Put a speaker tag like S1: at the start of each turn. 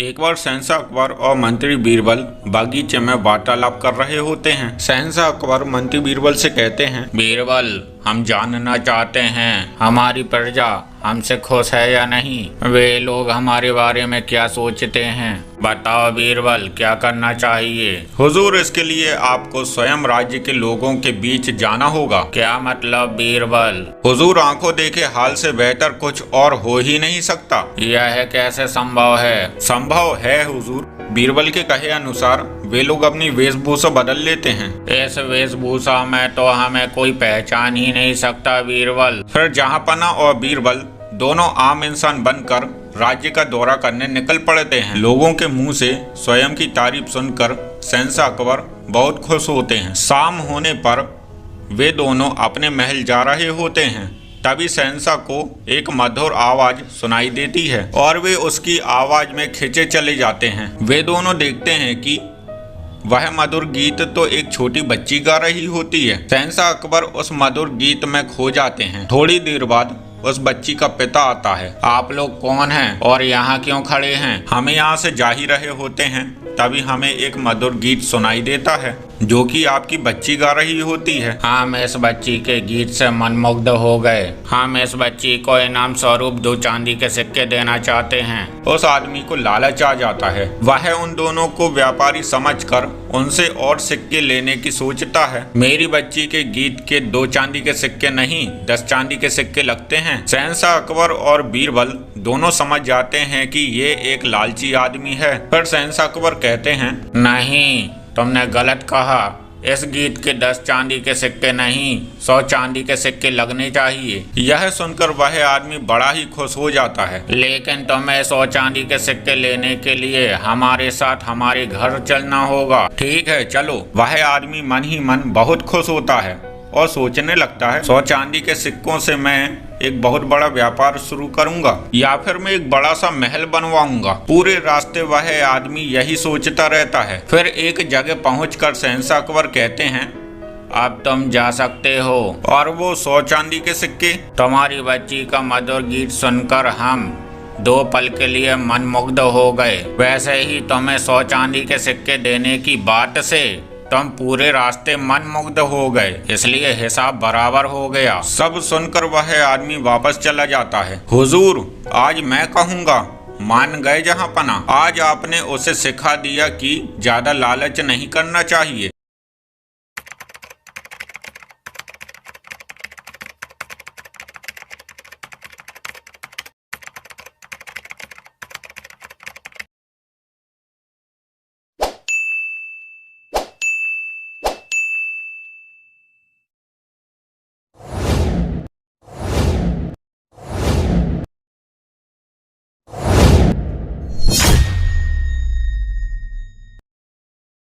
S1: एक बार शहंशाह अकबर और मंत्री बीरबल बागीचे में वार्तालाप कर रहे होते हैं। शहंशाह अकबर मंत्री बीरबल से कहते हैं, बीरबल, हम जानना चाहते हैं हमारी प्रजा हमसे खुश है या नहीं। वे लोग हमारे बारे में क्या सोचते हैं। बताओ बीरबल, क्या करना चाहिए। हुजूर, इसके लिए आपको स्वयं राज्य के लोगों के बीच जाना होगा। क्या मतलब बीरबल। हुजूर, आंखों देखे हाल से बेहतर कुछ और हो ही नहीं सकता। यह कैसे संभव है। संभव है हुजूर। बीरबल के कहे अनुसार वे लोग अपनी वेशभूषा बदल लेते हैं। इस वेशभूषा में तो हमें कोई पहचान ही नहीं सकता बीरबल। फिर जहांपना और बीरबल दोनों आम इंसान बनकर राज्य का दौरा करने निकल पड़ते हैं। लोगों के मुंह से स्वयं की तारीफ सुनकर शहंशाह अकबर बहुत खुश होते हैं। शाम होने पर वे दोनों अपने महल जा रहे होते हैं। तभी शहंशाह को एक मधुर आवाज सुनाई देती है और वे उसकी आवाज में खिंचे चले जाते हैं। वे दोनों देखते हैं कि वह मधुर गीत तो एक छोटी बच्ची गा रही होती है। शहंशाह अकबर उस मधुर गीत में खो जाते हैं। थोड़ी देर बाद उस बच्ची का पिता आता है। आप लोग कौन हैं और यहाँ क्यों खड़े हैं। हमें यहाँ से जा ही रहे होते हैं, तभी हमें एक मधुर गीत सुनाई देता है जो कि आपकी बच्ची गा रही होती है। हम इस बच्ची के गीत से मनमुग्ध हो गए। हम इस बच्ची को इनाम स्वरूप 2 चांदी के सिक्के देना चाहते हैं। उस आदमी को लालच आ जाता है। वह उन दोनों को व्यापारी समझकर उनसे और सिक्के लेने की सोचता है। मेरी बच्ची के गीत के 2 चांदी के सिक्के नहीं, 10 चांदी के सिक्के लगते हैं। शहंशाह अकबर और बीरबल दोनों समझ जाते हैं कि ये एक लालची आदमी है। फिर शहंशाह अकबर कहते हैं, नहीं, तुमने गलत कहा। इस गीत के 10 चांदी के सिक्के नहीं, 100 चांदी के सिक्के लगने चाहिए। यह सुनकर वह आदमी बड़ा ही खुश हो जाता है। लेकिन तुम्हें 100 चांदी के सिक्के लेने के लिए हमारे साथ हमारे घर चलना होगा। ठीक है, चलो। वह आदमी मन ही मन बहुत खुश होता है और सोचने लगता है, 100 चांदी के सिक्कों से मैं एक बहुत बड़ा व्यापार शुरू करूंगा या फिर मैं एक बड़ा सा महल बनवाऊंगा। पूरे रास्ते वह आदमी यही सोचता रहता है। फिर एक जगह पहुंचकर शहंशाह अकबर कहते हैं, अब तुम जा सकते हो। और वो 100 चांदी के सिक्के। तुम्हारी बच्ची का मधुर गीत सुनकर हम 2 पल के लिए मनमुग्ध हो गए। वैसे ही तुम्हें 100 चांदी के सिक्के देने की बात से तुम पूरे रास्ते मनमुग्ध हो गए, इसलिए हिसाब बराबर हो गया। सब सुनकर वह आदमी वापस चला जाता है। हुजूर, आज मैं कहूँगा, मान गए जहांपना। आज आपने उसे सिखा दिया कि ज्यादा लालच नहीं करना चाहिए।